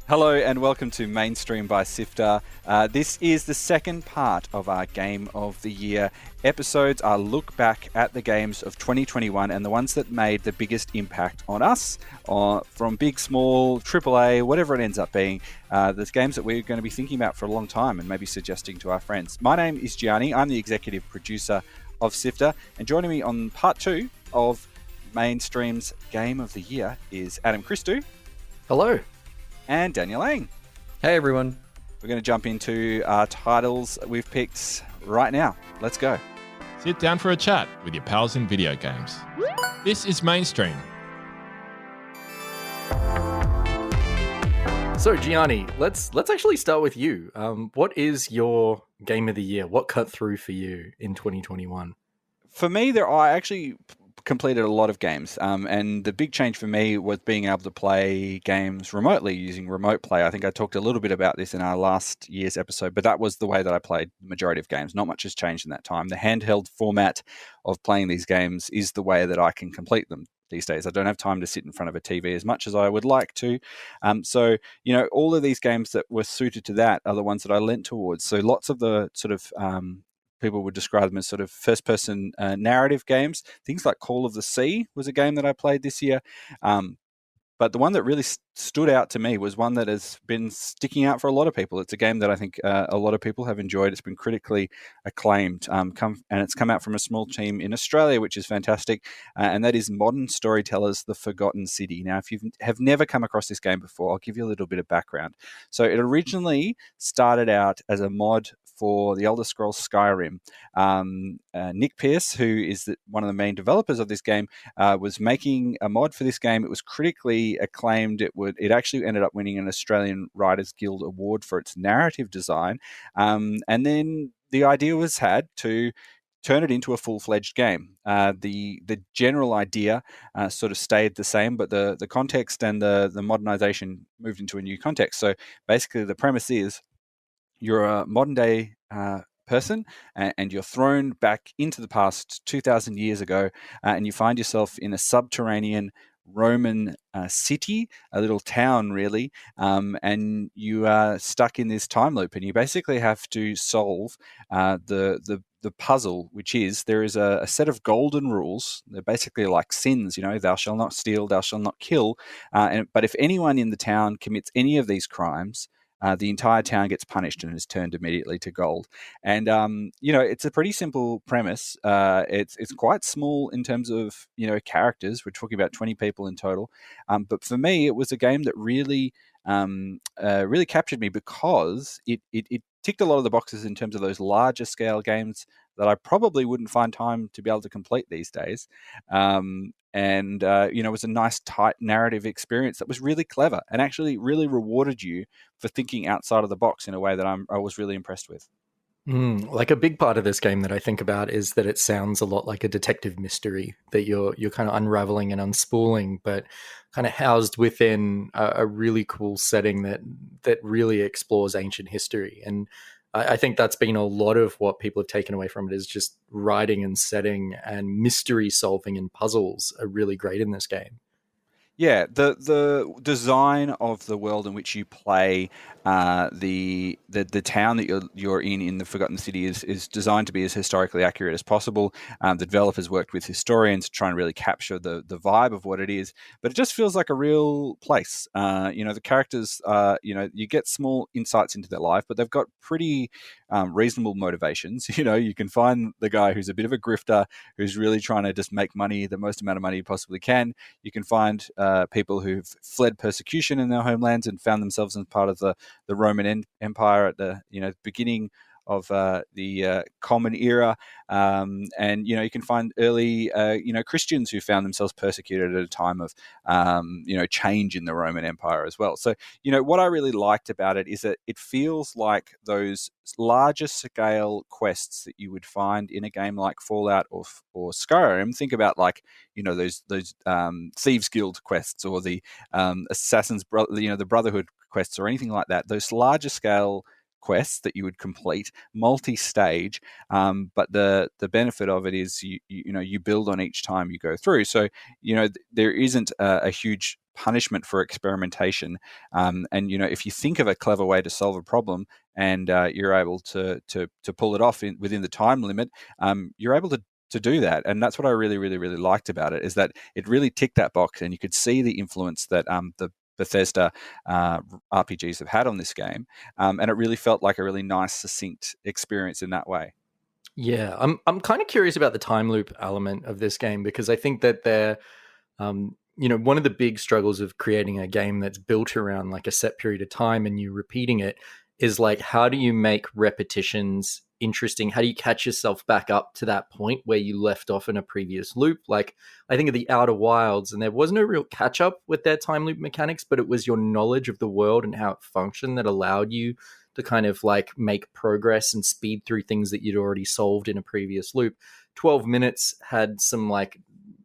Hello and welcome to Mainstream by SIFTER. This is the second part of our Game of the Year episodes. Our look back at the games of 2021 and the ones that made the biggest impact on us, from big, small, AAA, whatever it ends up being. There's games that we're going to be thinking about for a long time and maybe suggesting to our friends. My name is Gianni. I'm the executive producer of SIFTER, and joining me on part 2 of Mainstream's Game of the Year is Adam Christou. Hello. And Daniel Lang. Hey, everyone. We're going to jump into our titles we've picked right now. Let's go. Sit down for a chat with your pals in video games. This is Mainstream. So, Gianni, let's actually start with you. What is your Game of the Year? What cut through for you in 2021? For me, I actually completed a lot of games, and the big change for me was being able to play games remotely using remote play. I think I talked a little bit about this in our last year's episode, but that was the way that I played the majority of games. Not much has changed in that time. The handheld format of playing these games is the way that I can complete them these days. I don't have time to sit in front of a TV as much as I would like to. So, all of these games that were suited to that are the ones that I lent towards. So lots of the sort of people would describe them as sort of first-person narrative games. Things like Call of the Sea was a game that I played this year. But the one that really stood out to me was one that has been sticking out for a lot of people. It's a game that I think a lot of people have enjoyed. It's been critically acclaimed, and it's come out from a small team in Australia, which is fantastic, and that is Modern Storytellers, The Forgotten City. Now, if you have never come across this game before, I'll give you a little bit of background. So it originally started out as a mod for the Elder Scrolls Skyrim. Nick Pierce, who is one of the main developers of this game, was making a mod for this game. It was critically acclaimed. It actually ended up winning an Australian Writers Guild Award for its narrative design. And then the idea was had to turn it into a full-fledged game. The general idea sort of stayed the same, but the context and the modernization moved into a new context. So basically the premise is you're a modern-day person, and you're thrown back into the past 2,000 years ago, and you find yourself in a subterranean Roman city, a little town really, and you are stuck in this time loop, and you basically have to solve the puzzle, which is there is a set of golden rules. They're basically like sins, thou shalt not steal, thou shalt not kill, but if anyone in the town commits any of these crimes, the entire town gets punished and is turned immediately to gold. And, it's a pretty simple premise. It's quite small in terms of, characters. We're talking about 20 people in total. But for me, it was a game that really captured me because it ticked a lot of the boxes in terms of those larger scale games that I probably wouldn't find time to be able to complete these days. It was a nice, tight narrative experience that was really clever and actually really rewarded you for thinking outside of the box in a way that I was really impressed with. Like a big part of this game that I think about is that it sounds a lot like a detective mystery that you're kind of unraveling and unspooling, but kind of housed within a really cool setting that really explores ancient history. And I think that's been a lot of what people have taken away from it, is just writing and setting and mystery solving and puzzles are really great in this game. Yeah, the design of the world in which you play, the town that you're in the Forgotten City is designed to be as historically accurate as possible. The developers worked with historians to try and really capture the vibe of what it is, but it just feels like a real place. The characters, you get small insights into their life, but they've got pretty reasonable motivations. You can find the guy who's a bit of a grifter, who's really trying to just make money, the most amount of money he possibly can. You can find people who've fled persecution in their homelands and found themselves as part of the Roman Empire at the beginning of the Common Era, and you can find early Christians who found themselves persecuted at a time of change in the Roman Empire as well. So what I really liked about it is that it feels like those larger scale quests that you would find in a game like Fallout or Skyrim. Think about those Thieves Guild quests or the Assassin's the Brotherhood quests or anything like that. Those larger scale quests that you would complete multi-stage, but the benefit of it is you build on each time you go through. So there isn't a huge punishment for experimentation. And if you think of a clever way to solve a problem and you're able to pull it off within the time limit, you're able to do that. And that's what I really, really, really liked about it, is that it really ticked that box, and you could see the influence that the Bethesda RPGs have had on this game, and it really felt like a really nice, succinct experience in that way. Yeah, I'm kind of curious about the time loop element of this game, because I think that they're, one of the big struggles of creating a game that's built around like a set period of time and you repeating it is like, how do you make repetitions interesting? How do you catch yourself back up to that point where you left off in a previous loop? Like, I think of the Outer Wilds, and there was no real catch up with their time loop mechanics, but it was your knowledge of the world and how it functioned that allowed you to kind of like make progress and speed through things that you'd already solved in a previous loop. 12 Minutes had some like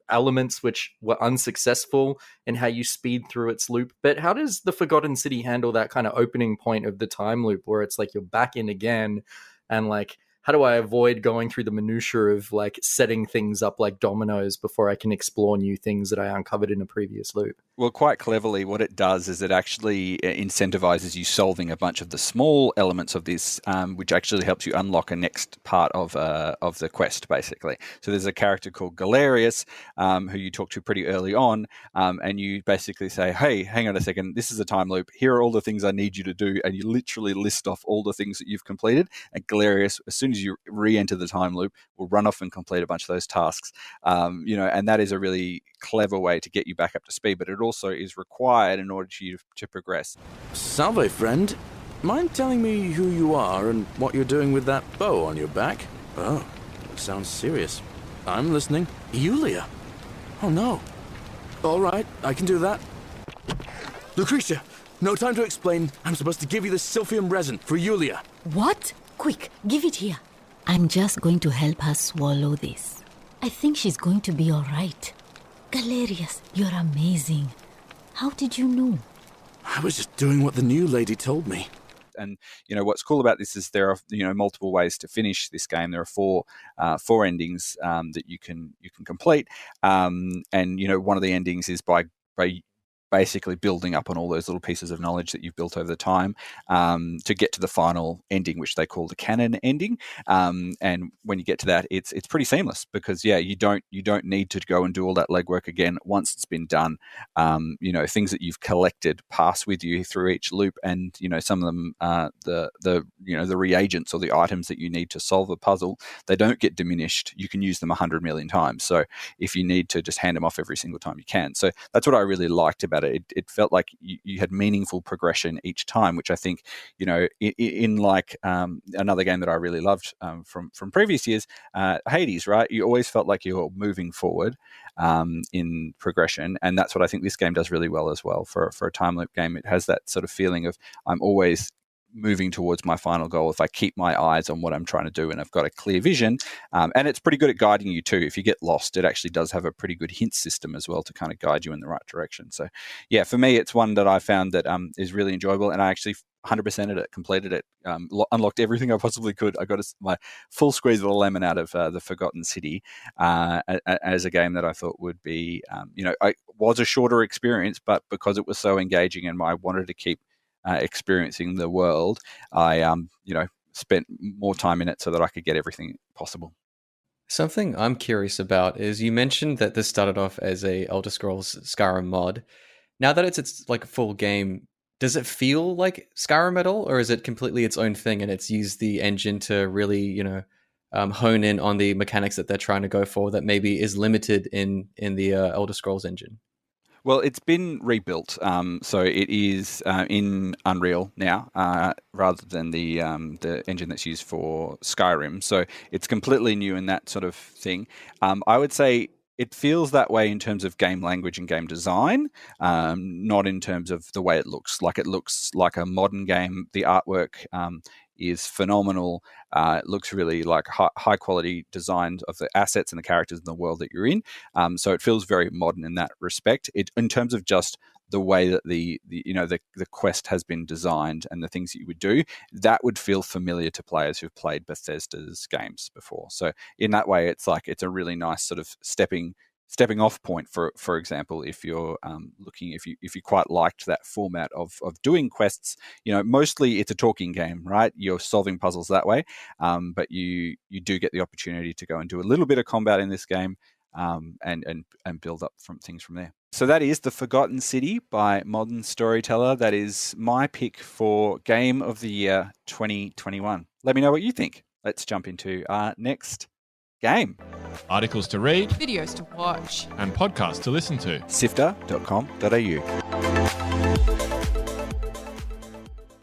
elements which were unsuccessful in how you speed through its loop. But how does the Forgotten City handle that kind of opening point of the time loop where it's like you're back in again, and like, how do I avoid going through the minutiae of like setting things up like dominoes before I can explore new things that I uncovered in a previous loop? Well, quite cleverly, what it does is it actually incentivizes you solving a bunch of the small elements of this, which actually helps you unlock a next part of the quest, basically. So there's a character called Galerius, who you talk to pretty early on, and you basically say, hey, hang on a second, this is a time loop. Here are all the things I need you to do, and you literally list off all the things that you've completed, and Galerius, as soon as you re-enter the time loop, will run off and complete a bunch of those tasks. And that is a really clever way to get you back up to speed, but it also is required in order for you to progress. Salve, friend. Mind telling me who you are and what you're doing with that bow on your back? Oh, sounds serious. I'm listening. Yulia. Oh no. All right, I can do that. Lucretia, no time to explain. I'm supposed to give you the Silphium resin for Yulia. What? Quick, give it here. I'm just going to help her swallow this. I think she's going to be all right. Galerius, you're amazing. How did you know? I was just doing what the new lady told me. And what's cool about this is there are multiple ways to finish this game. There are four endings that you can complete, and one of the endings is by basically building up on all those little pieces of knowledge that you've built over the time to get to the final ending, which they call the canon ending. And when you get to that, it's pretty seamless, because you don't need to go and do all that legwork again once it's been done. Things that you've collected pass with you through each loop, and some of them, the reagents or the items that you need to solve a puzzle, they don't get diminished. You can use them 100 million times. So if you need to just hand them off every single time, you can. So that's what I really liked about it. It felt like you had meaningful progression each time, which I think, in like another game that I really loved from previous years, Hades, right? You always felt like you were moving forward in progression, and that's what I think this game does really well as well. For a time loop game, it has that sort of feeling of I'm always moving towards my final goal if I keep my eyes on what I'm trying to do and I've got a clear vision. And it's pretty good at guiding you too. If you get lost, it actually does have a pretty good hint system as well to kind of guide you in the right direction. So yeah, for me, it's one that I found that is really enjoyable, and I actually 100%ed it, completed it, unlocked everything I possibly could. I got my full squeeze of the lemon out of the Forgotten City as a game that I thought would be, it was a shorter experience, but because it was so engaging and I wanted to keep experiencing the world, I spent more time in it so that I could get everything possible. Something I'm curious about is you mentioned that this started off as a Elder Scrolls Skyrim mod. Now that it's like a full game, does it feel like Skyrim at all, or is it completely its own thing and it's used the engine to really hone in on the mechanics that they're trying to go for that maybe is limited in the Elder Scrolls engine? Well, it's been rebuilt, so it is in Unreal now, rather than the engine that's used for Skyrim. So it's completely new in that sort of thing. I would say it feels that way in terms of game language and game design, not in terms of the way it looks. Like, it looks like a modern game. The artwork is phenomenal. It looks really like high quality design of the assets and the characters in the world that you're in. So it feels very modern in that respect. In terms of just the way that the quest has been designed and the things that you would do, that would feel familiar to players who've played Bethesda's games before. So in that way, it's a really nice sort of stepping stepping off point, for example, if you're looking, if you quite liked that format of doing quests. Mostly it's a talking game, right? You're solving puzzles that way, but you do get the opportunity to go and do a little bit of combat in this game, and build up from things from there. So that is The Forgotten City by Modern Storyteller. That is my pick for Game of the Year 2021. Let me know what you think. Let's jump into our next game. Articles to read, Videos to watch. and podcasts to listen to. SIFTER.com.au.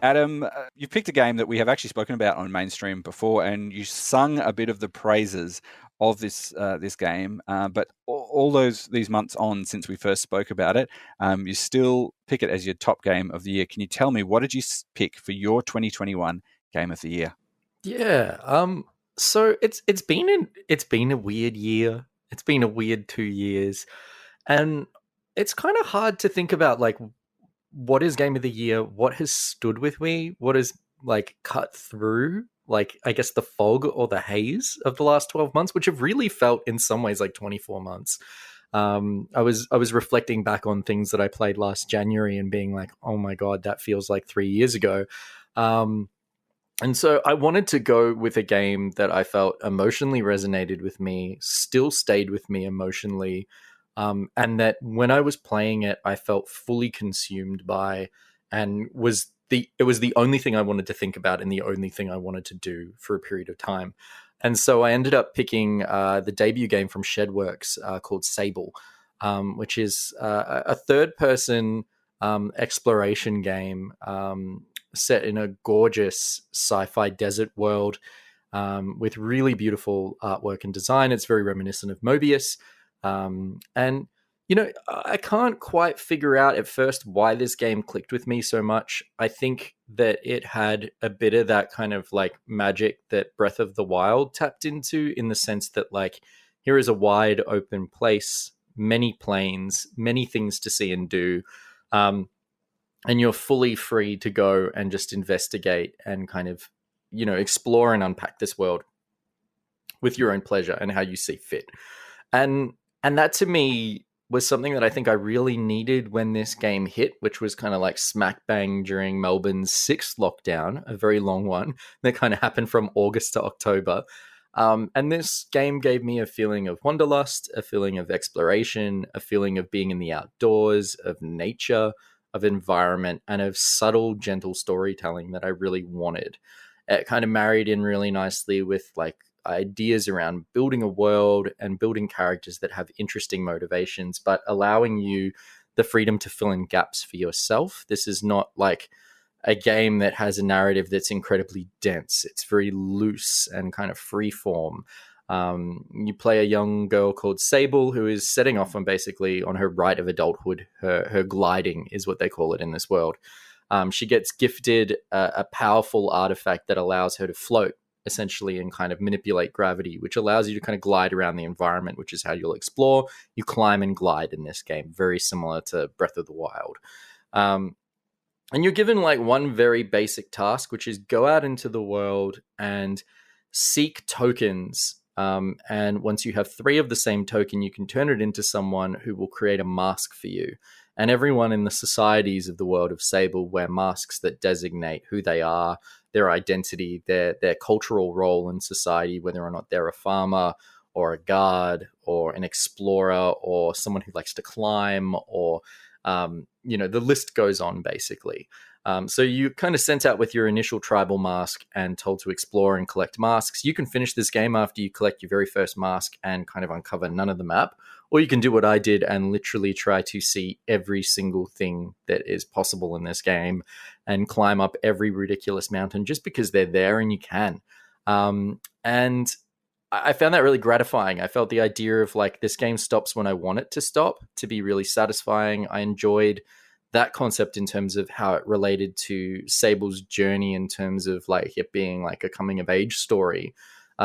Adam, you picked a game that we have actually spoken about on Mainstream before, and you sung a bit of the praises of this game. But all these months on since we first spoke about it, you still pick it as your top game of the year. Can you tell me, what did you pick for your 2021 game of the year? Yeah. So it's been a weird year. It's been a weird 2 years, and it's kind of hard to think about like what is game of the year, what has stood with me, what has like cut through like I guess the fog or the haze of the last 12 months, which have really felt in some ways like 24 months. I was reflecting back on things that I played last January and being like, oh my God, that feels like 3 years ago. And so I wanted to go with a game that I felt emotionally resonated with me, still stayed with me emotionally, and that when I was playing it, I felt fully consumed by, and it was the only thing I wanted to think about and the only thing I wanted to do for a period of time. And so I ended up picking the debut game from Shedworks called SABLE, which is a third-person exploration game set in a gorgeous sci-fi desert world with really beautiful artwork and design. It's very reminiscent of Mobius. And, I can't quite figure out at first why this game clicked with me so much. I think that it had a bit of that kind of like magic that Breath of the Wild tapped into, in the sense that like, here is a wide open place, many planes, many things to see and do. And you're fully free to go and just investigate and kind of, explore and unpack this world with your own pleasure and how you see fit. And that to me was something that I think I really needed when this game hit, which was kind of like smack bang during Melbourne's 6th lockdown, a very long one that kind of happened from August to October. And this game gave me a feeling of wanderlust, a feeling of exploration, a feeling of being in the outdoors, of nature, of environment, and of subtle, gentle storytelling that I really wanted. It kind of married in really nicely with like ideas around building a world and building characters that have interesting motivations, but allowing you the freedom to fill in gaps for yourself. This is not like a game that has a narrative that's incredibly dense. It's very loose and kind of free form. You play a young girl called SABLE, who is setting off on basically on her rite of adulthood. Her gliding is what they call it in this world. She gets gifted a powerful artifact that allows her to float, essentially, and kind of manipulate gravity, which allows you to kind of glide around the environment, which is how you'll explore. You climb and glide in this game, very similar to Breath of the Wild. And you're given like one very basic task, which is go out into the world and seek tokens. And once you have 3 of the same token, you can turn it into someone who will create a mask for you. And everyone in the societies of the world of SABLE wear masks that designate who they are, their identity, their cultural role in society, whether or not they're a farmer or a guard or an explorer or someone who likes to climb, or the list goes on basically. So you kind of sent out with your initial tribal mask and told to explore and collect masks. You can finish this game after you collect your very first mask and kind of uncover none of the map, or you can do what I did and literally try to see every single thing that is possible in this game and climb up every ridiculous mountain just because they're there and you can. And I found that really gratifying. I felt the idea of like, this game stops when I want it to stop, to be really satisfying. I enjoyed that concept in terms of how it related to SABLE's journey, in terms of like it being like a coming of age story,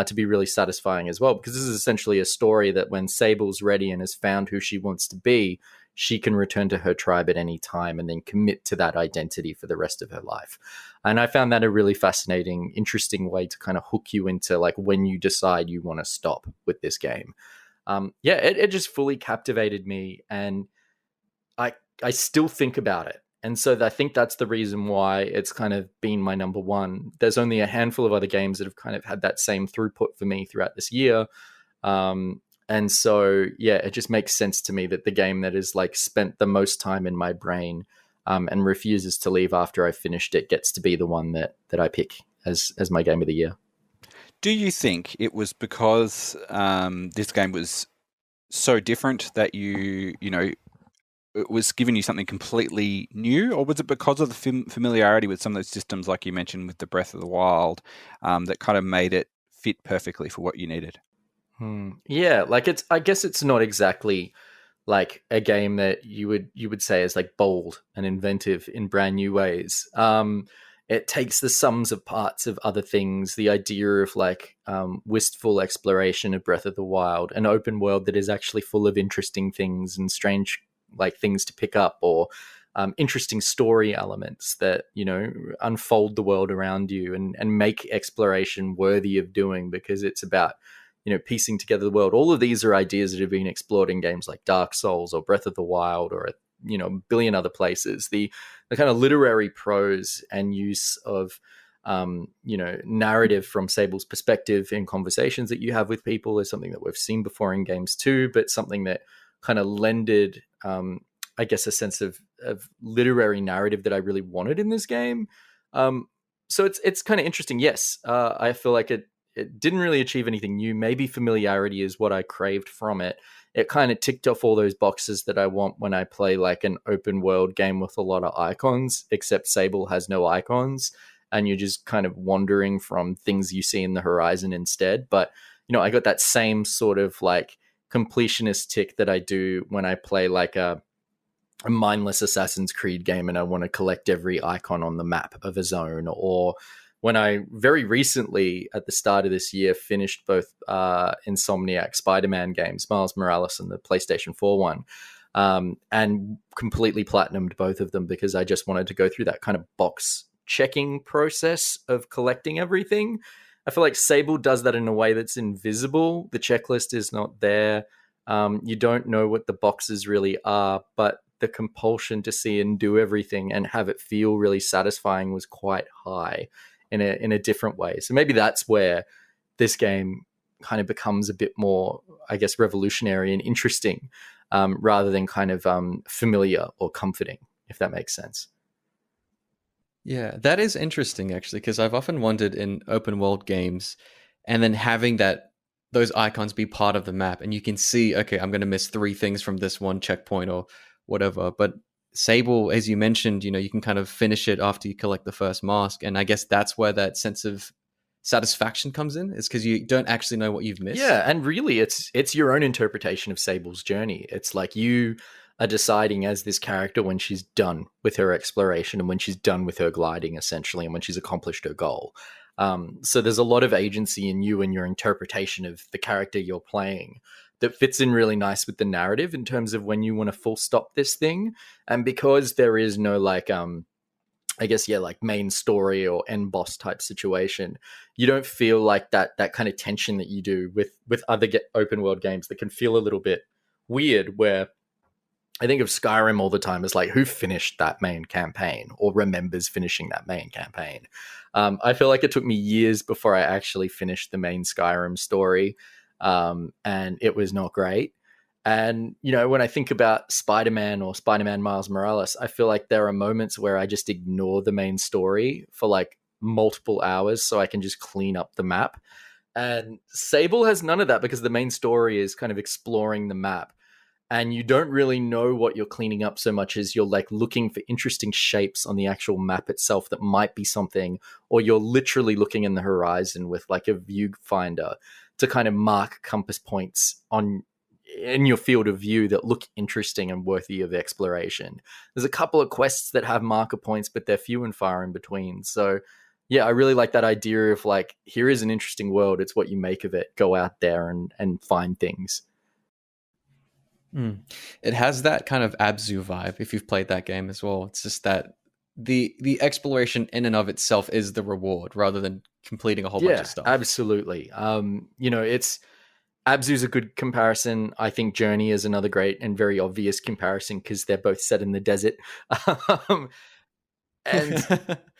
to be really satisfying as well, because this is essentially a story that when SABLE's ready and has found who she wants to be, she can return to her tribe at any time and then commit to that identity for the rest of her life. And I found that a really fascinating, interesting way to kind of hook you into like when you decide you want to stop with this game. It just fully captivated me, and I still think about it. And so I think that's the reason why it's kind of been my number one. There's only a handful of other games that have kind of had that same throughput for me throughout this year. And so, it just makes sense to me that the game that is like spent the most time in my brain and refuses to leave after I finished it gets to be the one that I pick as my game of the year. Do you think it was because this game was so different that it was giving you something completely new, or was it because of the familiarity with some of those systems, like you mentioned with the Breath of the Wild, that kind of made it fit perfectly for what you needed? Yeah, like I guess it's not exactly like a game that you would say is like bold and inventive in brand new ways. It takes the sums of parts of other things, the idea of like wistful exploration of Breath of the Wild, an open world that is actually full of interesting things and strange like things to pick up, or interesting story elements that unfold the world around you and make exploration worthy of doing, because it's about piecing together the world. All of these are ideas that have been explored in games like Dark Souls or Breath of the Wild or a billion other places. The kind of literary prose and use of narrative from Sable's perspective in conversations that you have with people is something that we've seen before in games too, but something that kind of lended I guess a sense of literary narrative that I really wanted in this game. So it's kind of interesting. Yes, I feel like it didn't really achieve anything new. Maybe familiarity is what I craved from it. It kind of ticked off all those boxes that I want when I play like an open world game with a lot of icons, except Sable has no icons, and you're just kind of wandering from things you see in the horizon instead. But I got that same sort of like completionist tick that I do when I play like a mindless Assassin's Creed game and I want to collect every icon on the map of a zone, or when I very recently at the start of this year finished both Insomniac Spider-Man games, Miles Morales and the PlayStation 4 one, and completely platinumed both of them because I just wanted to go through that kind of box checking process of collecting everything. I feel like Sable does that in a way that's invisible. The checklist is not there. You don't know what the boxes really are, but the compulsion to see and do everything and have it feel really satisfying was quite high in a different way. So maybe that's where this game kind of becomes a bit more, I guess, revolutionary and interesting, rather than kind of familiar or comforting, if that makes sense. Yeah, that is interesting actually, because I've often wondered in open world games and then having those icons be part of the map and you can see, okay, I'm going to miss 3 things from this one checkpoint or whatever. But Sable, as you mentioned, you can kind of finish it after you collect the first mask. And I guess that's where that sense of satisfaction comes in, is because you don't actually know what you've missed. Yeah, and really it's your own interpretation of Sable's journey. It's like you are deciding as this character when she's done with her exploration and when she's done with her gliding, essentially, and when she's accomplished her goal. So there's a lot of agency in you and your interpretation of the character you're playing that fits in really nice with the narrative in terms of when you want to full stop this thing. And because there is no like, I guess, like main story or end boss type situation, you don't feel like that kind of tension that you do with other open world games that can feel a little bit weird, where I think of Skyrim all the time as like, who finished that main campaign or remembers finishing that main campaign? I feel like it took me years before I actually finished the main Skyrim story, and it was not great. And, when I think about Spider-Man or Spider-Man Miles Morales, I feel like there are moments where I just ignore the main story for like multiple hours so I can just clean up the map. And Sable has none of that because the main story is kind of exploring the map. And you don't really know what you're cleaning up so much as you're like looking for interesting shapes on the actual map itself that might be something, or you're literally looking in the horizon with like a viewfinder to kind of mark compass points in your field of view that look interesting and worthy of exploration. There's a couple of quests that have marker points, but they're few and far in between. So yeah, I really like that idea of like, here is an interesting world. It's what you make of it. Go out there and find things. It has that kind of Abzu vibe if you've played that game as well. It's just that the exploration in and of itself is the reward rather than completing a whole bunch of stuff. Absolutely. Abzu's a good comparison. I think Journey is another great and very obvious comparison because they're both set in the desert. Um,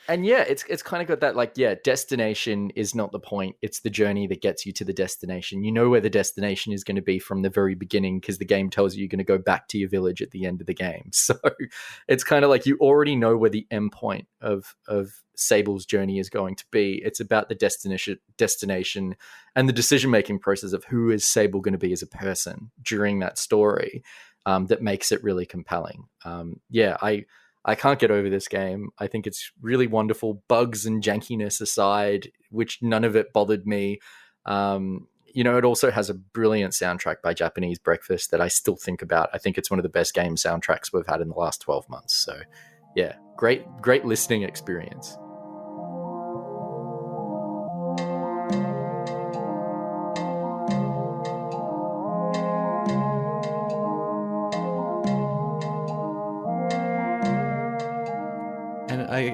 and yeah, it's kind of got that, like, yeah, destination is not the point. It's the journey that gets you to the destination. You know where the destination is going to be from the very beginning because the game tells you you're going to go back to your village at the end of the game. So it's kind of like you already know where the end point of Sable's journey is going to be. It's about the destination and the decision-making process of who is Sable going to be as a person during that story, that makes it really compelling. I can't get over this game. I think it's really wonderful. Bugs and jankiness aside, which none of it bothered me. It also has a brilliant soundtrack by Japanese Breakfast that I still think about. I think it's one of the best game soundtracks we've had in the last 12 months. So, yeah, great listening experience.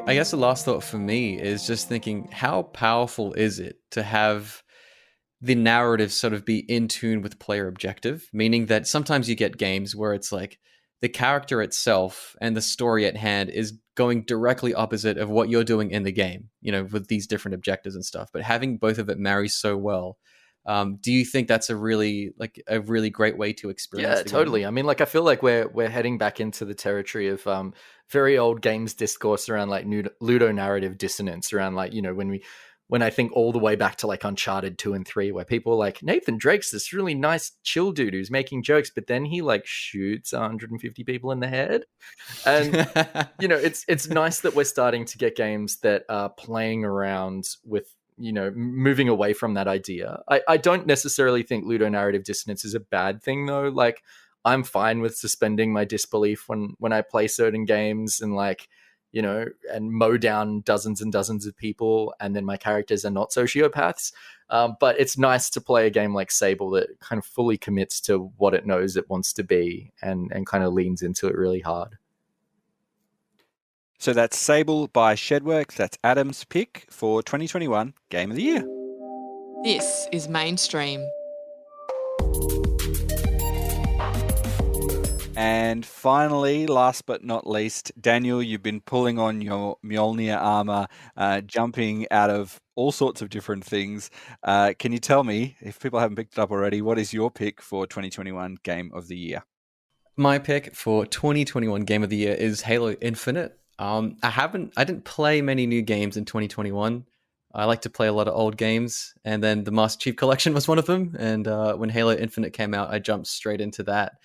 I guess the last thought for me is just thinking, how powerful is it to have the narrative sort of be in tune with player objective? Meaning that sometimes you get games where it's like the character itself and the story at hand is going directly opposite of what you're doing in the game, with these different objectives and stuff. But having both of it marry so well, do you think that's a really great way to experience? Yeah, totally. I mean, like, I feel like we're heading back into the territory of very old games discourse around like ludonarrative dissonance, around like, when I think all the way back to like Uncharted 2 and 3, where people are like, Nathan Drake's this really nice chill dude who's making jokes, but then he like shoots 150 people in the head. And it's nice that we're starting to get games that are playing around with, moving away from that idea. I don't necessarily think ludonarrative dissonance is a bad thing, though. Like, I'm fine with suspending my disbelief when I play certain games and like, and mow down dozens and dozens of people, and then my characters are not sociopaths. But it's nice to play a game like Sable that kind of fully commits to what it knows it wants to be and kind of leans into it really hard. So that's Sable by Shedworks. That's Adam's pick for 2021 Game of the Year. This is Mainstream. And finally, last but not least, Daniel, you've been pulling on your Mjolnir armor, jumping out of all sorts of different things. Can you tell me, if people haven't picked it up already, what is your pick for 2021 Game of the Year? My pick for 2021 Game of the Year is Halo Infinite. I didn't play many new games in 2021. I like to play a lot of old games, and then the Master Chief Collection was one of them. And when Halo Infinite came out, I jumped straight into that.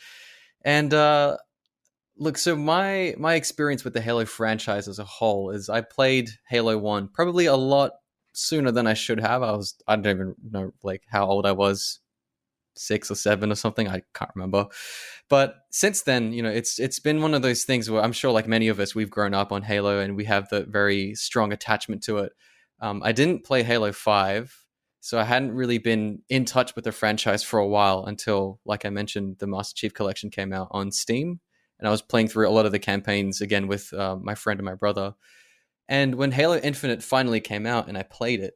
And look, so my experience with the Halo franchise as a whole is I played Halo 1 probably a lot sooner than I should have. I don't even know like how old I was, 6 or 7 or something. I can't remember. But since then, it's been one of those things where I'm sure like many of us, we've grown up on Halo and we have the very strong attachment to it. I didn't play Halo 5. So I hadn't really been in touch with the franchise for a while until, like I mentioned, the Master Chief Collection came out on Steam. And I was playing through a lot of the campaigns again with my friend and my brother. And when Halo Infinite finally came out and I played it,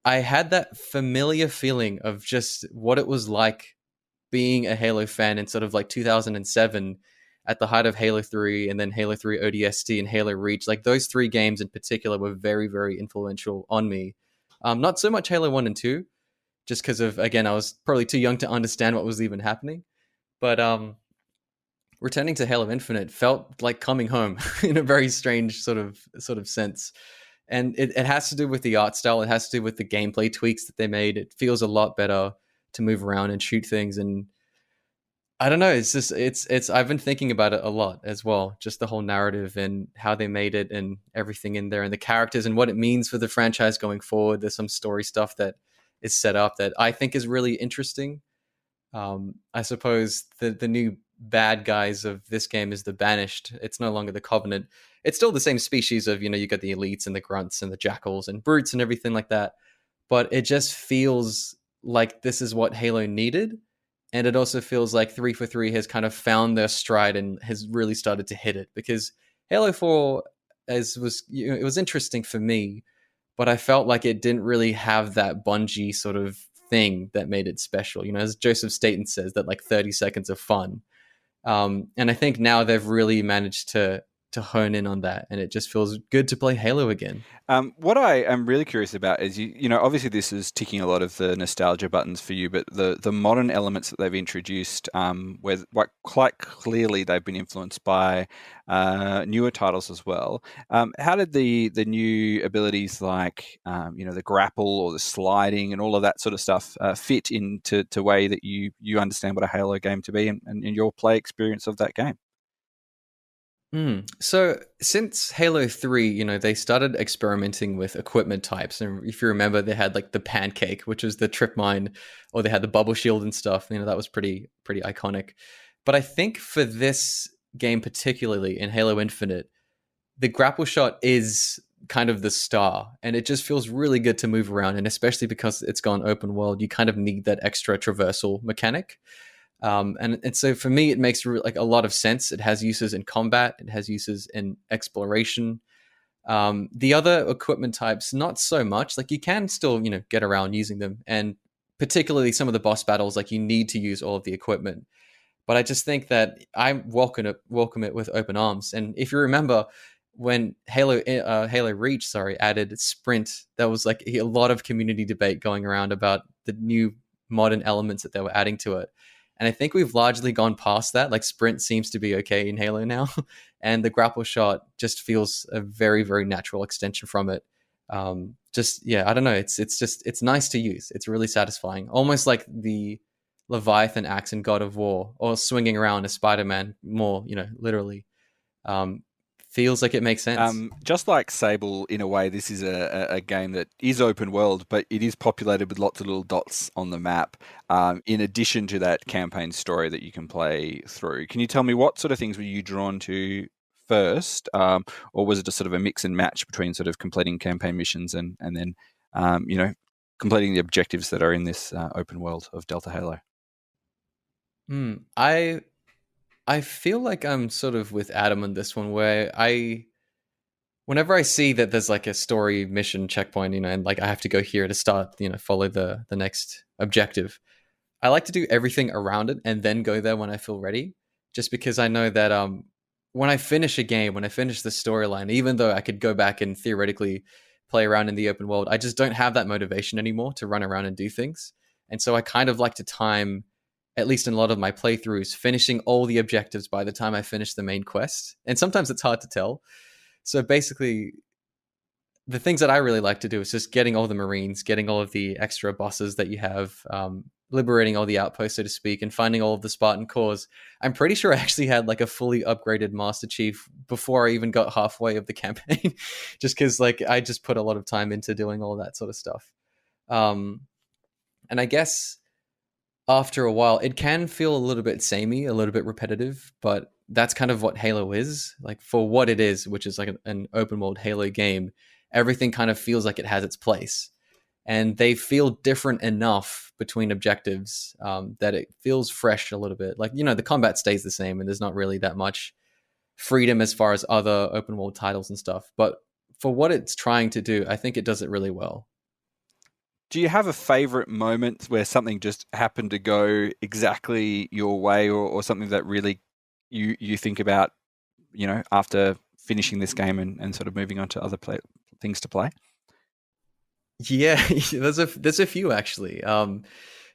I had that familiar feeling of just what it was like being a Halo fan in sort of like 2007 at the height of Halo 3 and then Halo 3 ODST and Halo Reach. Like those 3 games in particular were very, very influential on me. Not so much Halo 1 and 2, just because of, again, I was probably too young to understand what was even happening. But returning to Halo Infinite felt like coming home in a very strange sort of sense. And it has to do with the art style. It has to do with the gameplay tweaks that they made. It feels a lot better to move around and shoot things. And I don't know. It's just, it's, I've been thinking about it a lot as well. Just the whole narrative and how they made it and everything in there and the characters and what it means for the franchise going forward. There's some story stuff that is set up that I think is really interesting. I suppose the new bad guys of this game is the Banished. It's no longer the Covenant. It's still the same species of, you got the elites and the grunts and the jackals and brutes and everything like that. But it just feels like this is what Halo needed. And it also feels like 343 has kind of found their stride and has really started to hit it, because Halo 4 it was interesting for me, but I felt like it didn't really have that Bungie sort of thing that made it special. As Joseph Staten says, that like 30 seconds of fun. And I think now they've really managed to hone in on that, and it just feels good to play Halo again. What I am really curious about is, obviously this is ticking a lot of the nostalgia buttons for you, but the modern elements that they've introduced, where quite clearly they've been influenced by newer titles as well. How did the new abilities like, the grapple or the sliding and all of that sort of stuff fit into way that you understand what a Halo game to be and your play experience of that game? So since Halo 3, they started experimenting with equipment types. And if you remember, they had like the pancake, which was the trip mine, or they had the bubble shield and stuff. That was pretty iconic. But I think for this game, particularly in Halo Infinite, the grapple shot is kind of the star, and it just feels really good to move around. And especially because it's gone open world, you kind of need that extra traversal mechanic. And so for me, it makes like a lot of sense. It has uses in combat. It has uses in exploration. The other equipment types, not so much. Like you can still, get around using them. And particularly some of the boss battles, like you need to use all of the equipment. But I just think that I welcome it with open arms. And if you remember, when Halo Reach, added sprint, there was like a lot of community debate going around about the new modern elements that they were adding to it. And I think we've largely gone past that. Like sprint seems to be okay in Halo now. And the grapple shot just feels a very, very natural extension from it. I don't know. It's nice to use. It's really satisfying. Almost like the Leviathan axe in God of War, or swinging around a Spider-Man more, literally. Feels like it makes sense. Just like SABLE, in a way, this is a game that is open world, but it is populated with lots of little dots on the map, in addition to that campaign story that you can play through. Can you tell me what sort of things were you drawn to first, or was it just sort of a mix and match between sort of completing campaign missions and then, completing the objectives that are in this open world of Delta Halo? I feel like I'm sort of with Adam on this one, where whenever I see that there's like a story mission checkpoint, and like I have to go here to start, follow the next objective, I like to do everything around it and then go there when I feel ready, just because I know that when I finish a game, when I finish the storyline, even though I could go back and theoretically play around in the open world, I just don't have that motivation anymore to run around and do things. And so I kind of like to time, at least in a lot of my playthroughs, finishing all the objectives by the time I finish the main quest. And sometimes it's hard to tell. So basically, the things that I really like to do is just getting all the Marines, getting all of the extra bosses that you have, liberating all the outposts, so to speak, and finding all of the Spartan cores. I'm pretty sure I actually had like a fully upgraded Master Chief before I even got halfway of the campaign, just because like I just put a lot of time into doing all that sort of stuff. And I guess after a while, it can feel a little bit samey, a little bit repetitive, but that's kind of what Halo is. Like for what it is, which is like an open world Halo game, everything kind of feels like it has its place. And they feel different enough between objectives that it feels fresh a little bit. Like, the combat stays the same and there's not really that much freedom as far as other open world titles and stuff. But for what it's trying to do, I think it does it really well. Do you have a favorite moment where something just happened to go exactly your way, or something that really you think about, after finishing this game and sort of moving on to other things to play? Yeah, there's a few actually.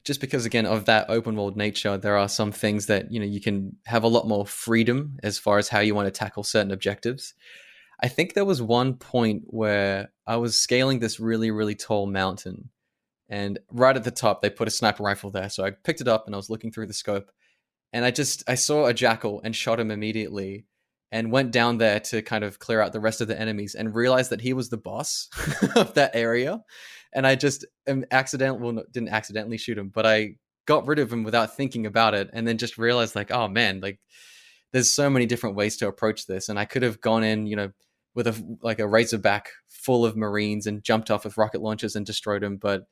Just because again of that open world nature, there are some things that you can have a lot more freedom as far as how you want to tackle certain objectives. I think there was one point where I was scaling this really, really tall mountain. And right at the top, they put a sniper rifle there. So I picked it up and I was looking through the scope. And I saw a jackal and shot him immediately and went down there to kind of clear out the rest of the enemies and realized that he was the boss of that area. And I just didn't accidentally shoot him, but I got rid of him without thinking about it. And then just realized like, oh man, like there's so many different ways to approach this. And I could have gone in, with a Razorback full of Marines and jumped off with rocket launchers and destroyed him. But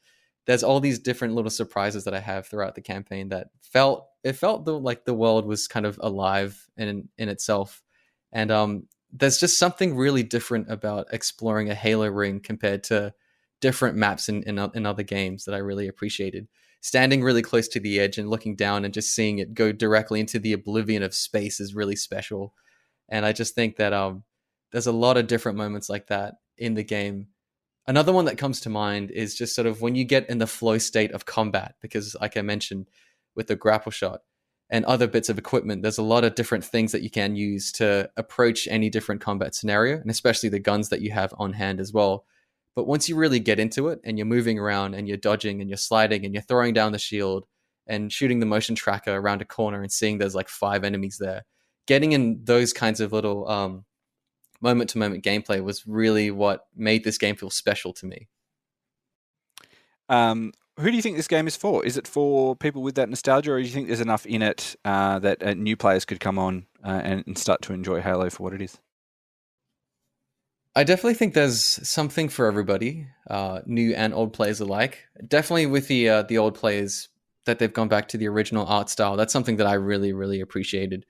there's all these different little surprises that I have throughout the campaign that felt like the world was kind of alive in itself. And there's just something really different about exploring a Halo ring compared to different maps in other games that I really appreciated. Standing really close to the edge and looking down and just seeing it go directly into the oblivion of space is really special. And I just think that there's a lot of different moments like that in the game. Another one that comes to mind is just sort of when you get in the flow state of combat, because like I mentioned with the grapple shot and other bits of equipment, there's a lot of different things that you can use to approach any different combat scenario, and especially the guns that you have on hand as well. But once you really get into it and you're moving around and you're dodging and you're sliding and you're throwing down the shield and shooting the motion tracker around a corner and seeing there's like 5 enemies there, getting in those kinds of little moment-to-moment gameplay was really what made this game feel special to me. Who do you think this game is for? Is it for people with that nostalgia, or do you think there's enough in it that new players could come on and start to enjoy Halo for what it is? I definitely think there's something for everybody, new and old players alike. Definitely with the old players, that they've gone back to the original art style. That's something that I really, really appreciated.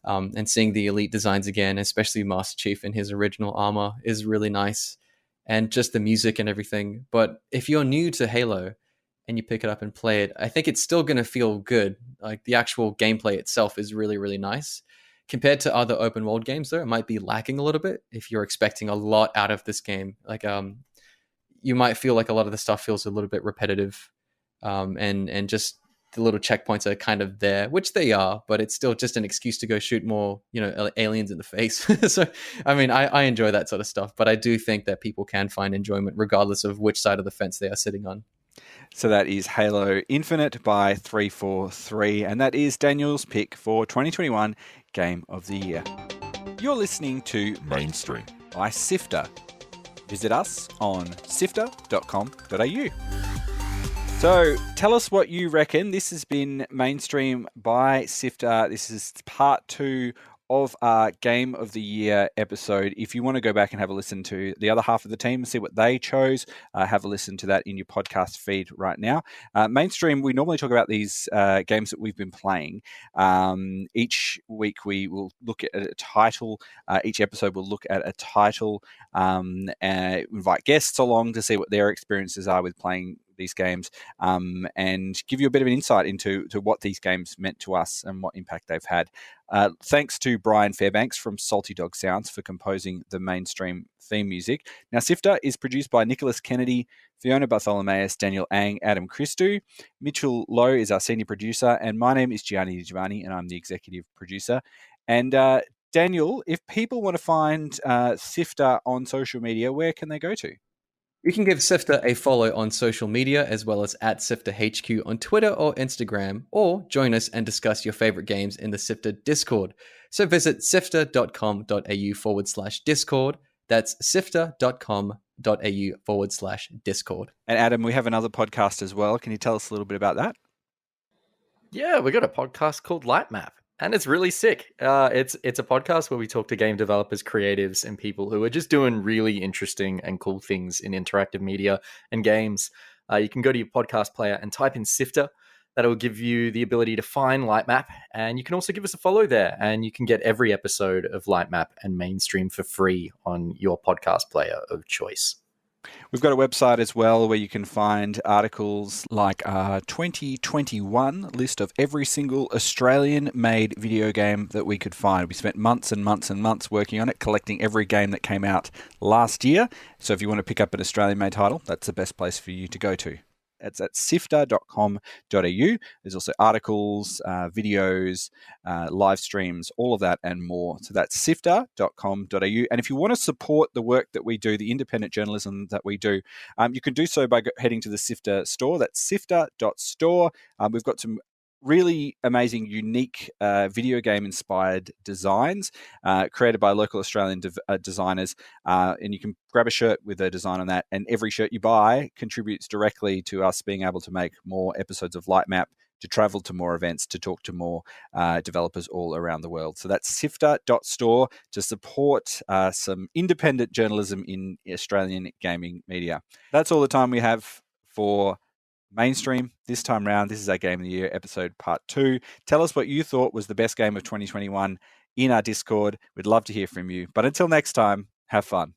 And seeing the elite designs again, especially Master Chief in his original armor, is really nice. And just the music and everything. But if you're new to Halo and you pick it up and play it, I think it's still going to feel good. Like the actual gameplay itself is really, really nice. Compared to other open world games, though, it might be lacking a little bit if you're expecting a lot out of this game. Like you might feel like a lot of the stuff feels a little bit repetitive, and just the little checkpoints are kind of there, which they are, but it's still just an excuse to go shoot more, aliens in the face. So, I mean, I enjoy that sort of stuff, but I do think that people can find enjoyment regardless of which side of the fence they are sitting on. So that is Halo Infinite by 343, and that is Daniel's pick for 2021 Game of the Year. You're listening to Mainstream by SIFTER. Visit us on sifter.com.au. So tell us what you reckon. This has been Mainstream by SIFTER. This is part 2 of our Game of the Year episode. If you want to go back and have a listen to the other half of the team and see what they chose, have a listen to that in your podcast feed right now. Mainstream, we normally talk about these games that we've been playing. Each week we will look at a title. Each episode will look at a title, and invite guests along to see what their experiences are with playing these games, and give you a bit of an insight into what these games meant to us and what impact they've had. Thanks to Brian Fairbanks from Salty Dog Sounds for composing the Mainstream theme music. Now, SIFTER is produced by Nicholas Kennedy, Fiona Bartholomaeus, Daniel Ang, Adam Christou. Mitchell Lowe is our senior producer, and my name is Gianni Di Giovanni, and I'm the executive producer. And Daniel, if people want to find SIFTER on social media, where can they go to? You can give SIFTER a follow on social media, as well as at SIFTERHQ on Twitter or Instagram, or join us and discuss your favorite games in the SIFTER Discord. So visit sifter.com.au/Discord. That's sifter.com.au/Discord. And Adam, we have another podcast as well. Can you tell us a little bit about that? Yeah, we got a podcast called Light Map. And it's really sick. It's a podcast where we talk to game developers, creatives, and people who are just doing really interesting and cool things in interactive media and games. You can go to your podcast player and type in SIFTER. That'll give you the ability to find Light Map. And you can also give us a follow there. And you can get every episode of Light Map and Mainstream for free on your podcast player of choice. We've got a website as well where you can find articles like our 2021 list of every single Australian-made video game that we could find. We spent months and months and months working on it, collecting every game that came out last year. So if you want to pick up an Australian-made title, that's the best place for you to go to. It's at sifter.com.au. There's also articles, videos, live streams, all of that and more. So that's sifter.com.au. And if you want to support the work that we do, the independent journalism that we do, you can do so by heading to the SIFTER store. That's sifter.store. We've got some really amazing, unique video game-inspired designs created by local Australian designers. And you can grab a shirt with a design on that, and every shirt you buy contributes directly to us being able to make more episodes of Light Map, to travel to more events, to talk to more developers all around the world. So that's sifter.store to support some independent journalism in Australian gaming media. That's all the time we have for Mainstream this time round. This is our Game of the Year episode part 2. Tell us what you thought was the best game of 2021 in our Discord. We'd love to hear from you. But until next time, have fun.